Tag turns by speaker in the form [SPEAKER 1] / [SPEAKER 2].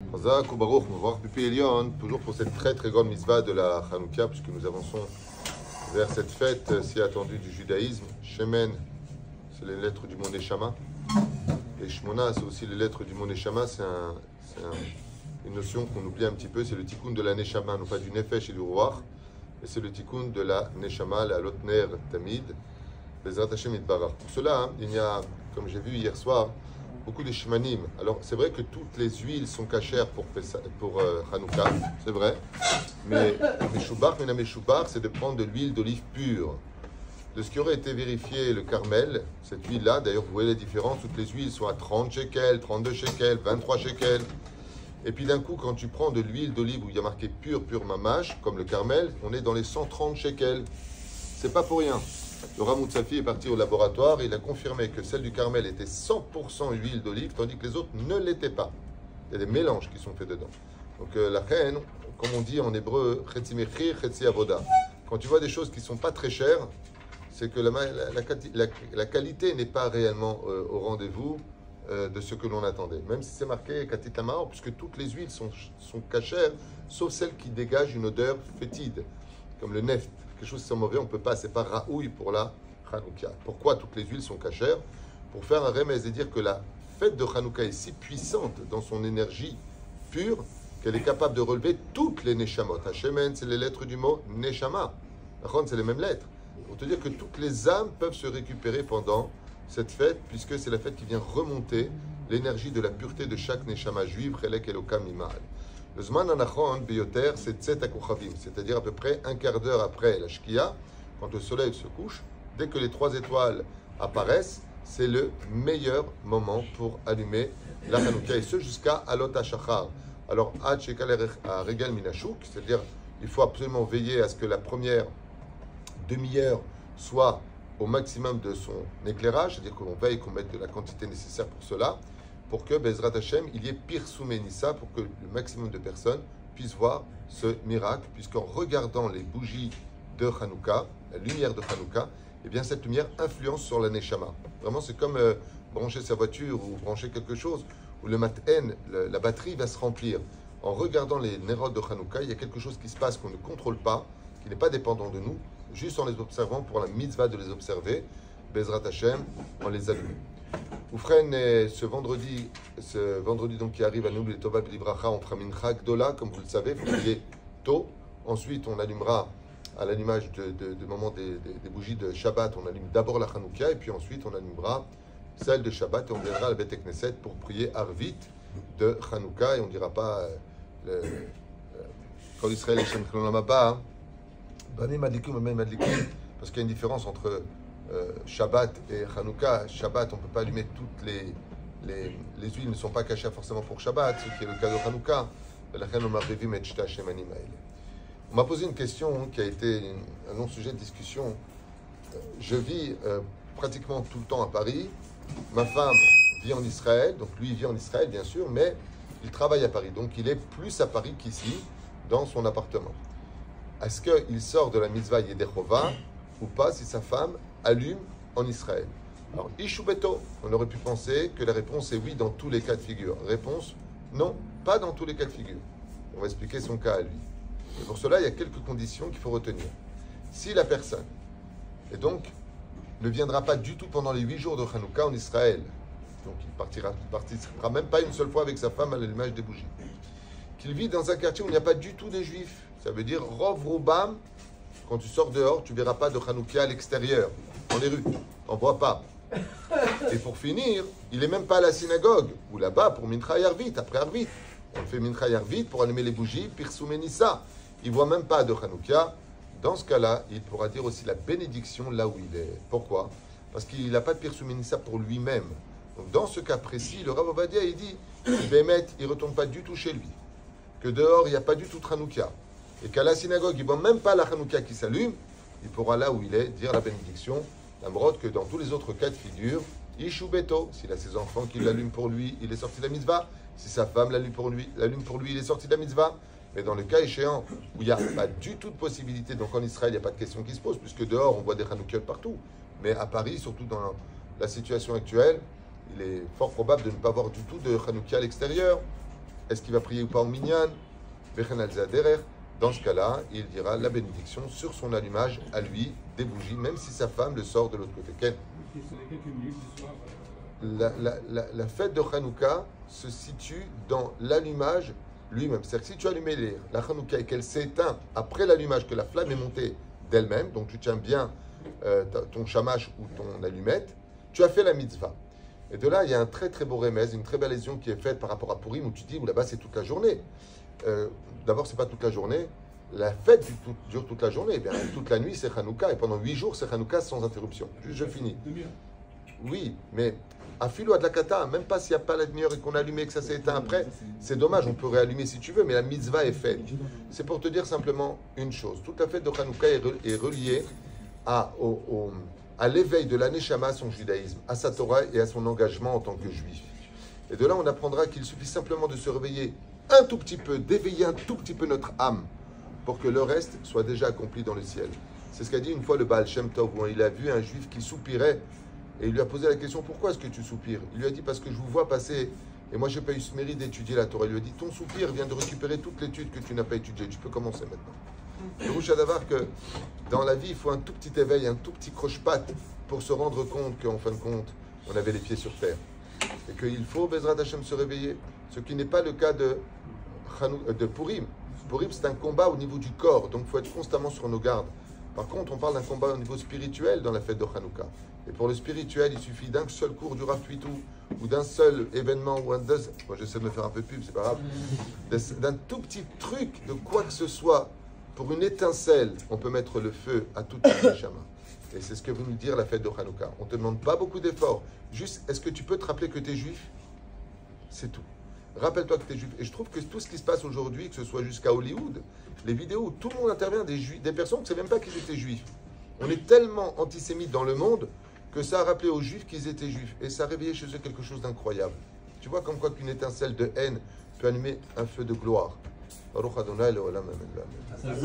[SPEAKER 1] Chazak ou Baruch, Mavarach Pipi Elion, toujours pour cette très très grande mitzvah de la Hanouka, puisque nous avançons vers cette fête si attendue du judaïsme. Shemen, c'est les lettres du mot Neshama. Et Shmona, c'est aussi les lettres du mot Neshama. Une notion qu'on oublie un petit peu, c'est le tikkun de la Neshama, non pas du Nefesh et du Ruach, mais c'est le tikkun de la Neshama, la Lotner Tamid, Bezrat Hashem Itbarach. Pour cela, il y a, comme j'ai vu hier soir, beaucoup de shmanim. Alors, c'est vrai que toutes les huiles sont cachères pour Hanouka, c'est vrai. Mais la Meshubach, c'est de prendre de l'huile d'olive pure. De ce qui aurait été vérifié, le Carmel, cette huile-là, d'ailleurs, vous voyez la différence, toutes les huiles sont à 30 shekels, 32 shekels, 23 shekels. Et puis d'un coup, quand tu prends de l'huile d'olive où il y a marqué pur mamash, comme le Carmel, on est dans les 130 shekels. C'est pas pour rien. Le Ramoutsafi est parti au laboratoire et il a confirmé que celle du Carmel était 100% huile d'olive, tandis que les autres ne l'étaient pas. Il y a des mélanges qui sont faits dedans. Donc la reine, comme on dit en hébreu, chetzi mechir, chetzi avoda. Quand tu vois des choses qui ne sont pas très chères, c'est que la qualité n'est pas réellement au rendez-vous de ce que l'on attendait. Même si c'est marqué katit lamao, puisque toutes les huiles sont cachères, sauf celles qui dégagent une odeur fétide, comme le neft. Quelque chose qui sent mauvais, on ne peut pas, c'est pas raoui pour la Hanouka. Pourquoi toutes les huiles sont cachères? Pour faire un remède et dire que la fête de Hanouka est si puissante dans son énergie pure qu'elle est capable de relever toutes les Neshamot. Hashemen, c'est les lettres du mot Neshama. Nachon, c'est les mêmes lettres. Pour te dire que toutes les âmes peuvent se récupérer pendant cette fête, puisque c'est la fête qui vient remonter l'énergie de la pureté de chaque Neshama juive, Chelek Elokam Imal. Le Zman Anachon Biyoter, c'est Tzet HaKochavim, c'est-à-dire à peu près un quart d'heure après la Shkia, quand le soleil se couche, dès que les 3 étoiles apparaissent, c'est le meilleur moment pour allumer la Hanouka, et ce jusqu'à Alot HaShachar. Alors, Ad Shekal Regal Minashuk, c'est-à-dire il faut absolument veiller à ce que la première demi-heure soit au maximum de son éclairage, c'est-à-dire que l'on veille qu'on mette de la quantité nécessaire pour cela, pour que Bezrat Hashem, il y ait Pirsum Nissa, pour que le maximum de personnes puissent voir ce miracle, puisqu'en regardant les bougies de Hanouka, la lumière de Hanouka, eh bien cette lumière influence sur la Neshama. Vraiment, c'est comme brancher sa voiture ou brancher quelque chose, où le matin, la batterie va se remplir. En regardant les Nerot de Hanouka, il y a quelque chose qui se passe qu'on ne contrôle pas, qui n'est pas dépendant de nous, juste en les observant pour la mitzvah de les observer, Bezrat Hashem, en les allumant. Oufren, ce vendredi donc qui arrive à nous, les Tova B'Libracha, on fera Mincha Gdola, comme vous le savez, il faut prier tôt. Ensuite, on allumera, à l'allumage du moment des bougies de Shabbat, on allume d'abord la Hanouka, et puis ensuite on allumera celle de Shabbat, et on viendra à la Bet Knesset pour prier Arvit de Hanouka, et on ne dira pas quand Israël est Shem Chlon Abba, Banim Madlikim, Banim Madlikim, parce qu'il y a une différence entre Shabbat et Hanouka. Shabbat, on ne peut pas allumer toutes les huiles, ne sont pas cachées forcément pour Shabbat, ce qui est le cas de Hanouka. On m'a posé une question qui a été un long sujet de discussion. Je vis pratiquement tout le temps à Paris. Ma femme vit en Israël, donc lui vit en Israël bien sûr, mais il travaille à Paris. Donc il est plus à Paris qu'ici, dans son appartement. Est-ce qu'il sort de la mitzvah Yedechova ou pas si sa femme allume en Israël? Alors, Ishubeto, on aurait pu penser que la réponse est oui dans tous les cas de figure. Réponse, non, pas dans tous les cas de figure. On va expliquer son cas à lui. Et pour cela, il y a quelques conditions qu'il faut retenir. Si la personne, et donc, ne viendra pas du tout pendant les 8 jours de Hanouka en Israël, donc il partira même pas une seule fois avec sa femme à l'allumage des bougies, qu'il vit dans un quartier où il n'y a pas du tout des juifs, ça veut dire Rov Roubam. Quand tu sors dehors, tu ne verras pas de Hanouka à l'extérieur, dans les rues. Tu n'en vois pas. Et pour finir, il n'est même pas à la synagogue, ou là-bas pour Mincha Yarvit, après Arvit. On fait Mincha Yarvit pour allumer les bougies, Pirsum Nissa. Il ne voit même pas de Hanouka. Dans ce cas-là, il pourra dire aussi la bénédiction là où il est. Pourquoi? Parce qu'il n'a pas de Pirsum Nissa pour lui-même. Donc dans ce cas précis, le Rav Ovadia, il dit, Bémet, il ne retourne pas du tout chez lui. Que dehors, il n'y a pas du tout de Hanouka. Et qu'à la synagogue, il ne voit même pas la Hanouka qui s'allume, il pourra là où il est dire la bénédiction, la mrotte, que dans tous les autres cas de figure, Ishu Beto, s'il a ses enfants qui l'allument pour lui, il est sorti de la mitzvah. Si sa femme l'allume pour lui, il est sorti de la mitzvah. Mais dans le cas échéant, où il n'y a pas du tout de possibilité, donc en Israël, il n'y a pas de question qui se pose, puisque dehors, on voit des Hanoukiot partout. Mais à Paris, surtout dans la situation actuelle, il est fort probable de ne pas voir du tout de Hanouka à l'extérieur. Est-ce qu'il va prier ou pas en minyan? Dans ce cas-là, il dira la bénédiction sur son allumage à lui des bougies, même si sa femme le sort de l'autre côté. Ken? La fête de Hanouka se situe dans l'allumage lui-même. C'est-à-dire que si tu allumais la Hanouka et qu'elle s'éteint après l'allumage, que la flamme est montée d'elle-même, donc tu tiens bien ton shamash ou ton allumette, tu as fait la mitzvah. Et de là, il y a un très très beau remèze, une très belle lésion qui est faite par rapport à Purim, où tu dis, là-bas c'est toute la journée. D'abord, c'est pas toute la journée. La fête dure toute la journée. Eh bien, toute la nuit, c'est Hanouka. Et pendant 8 jours, c'est Hanouka sans interruption. Je finis. Oui, mais à filo à de la kata, même pas s'il n'y a pas la demi-heure et qu'on a allumé et que ça s'est éteint après, c'est dommage, on peut réallumer si tu veux, mais la mitzvah est faite. C'est pour te dire simplement une chose. Toute la fête de Hanouka est reliée à l'éveil de la Neshama à son judaïsme, à sa Torah et à son engagement en tant que juif. Et de là, on apprendra qu'il suffit simplement de se réveiller un tout petit peu, d'éveiller un tout petit peu notre âme pour que le reste soit déjà accompli dans le ciel. C'est ce qu'a dit une fois le Baal Shem Tov, où il a vu un juif qui soupirait et il lui a posé la question, pourquoi est-ce que tu soupires? Il lui a dit, parce que je vous vois passer et moi je n'ai pas eu ce mérite d'étudier la Torah. Il lui a dit, ton soupir vient de récupérer toute l'étude que tu n'as pas étudiée, tu peux commencer maintenant. Le Rouch Hadavar que dans la vie il faut un tout petit éveil, un tout petit croche-patte pour se rendre compte qu'en fin de compte on avait les pieds sur terre et qu'il faut Bezrat Hashem se réveiller, ce qui n'est pas le cas de Purim. Purim, c'est un combat au niveau du corps, donc il faut être constamment sur nos gardes. Par contre, on parle d'un combat au niveau spirituel dans la fête de Hanouka. Et pour le spirituel, il suffit d'un seul cours du Rav Tuitou ou d'un seul événement ou moi j'essaie de me faire un peu pub, c'est pas grave, d'un tout petit truc de quoi que ce soit, pour une étincelle, on peut mettre le feu à toute la Neshama. Et c'est ce que veut nous dire la fête de Hanouka. On ne te demande pas beaucoup d'efforts. Juste, est-ce que tu peux te rappeler que tu es juif? C'est tout. Rappelle-toi que tu es juif. Et je trouve que tout ce qui se passe aujourd'hui, que ce soit jusqu'à Hollywood, les vidéos où tout le monde intervient, des personnes qui ne savaient même pas qu'ils étaient juifs. On est tellement antisémites dans le monde que ça a rappelé aux juifs qu'ils étaient juifs. Et ça a réveillé chez eux quelque chose d'incroyable. Tu vois comme quoi qu'une étincelle de haine peut allumer un feu de gloire. Baruch Adonai le'olam amen.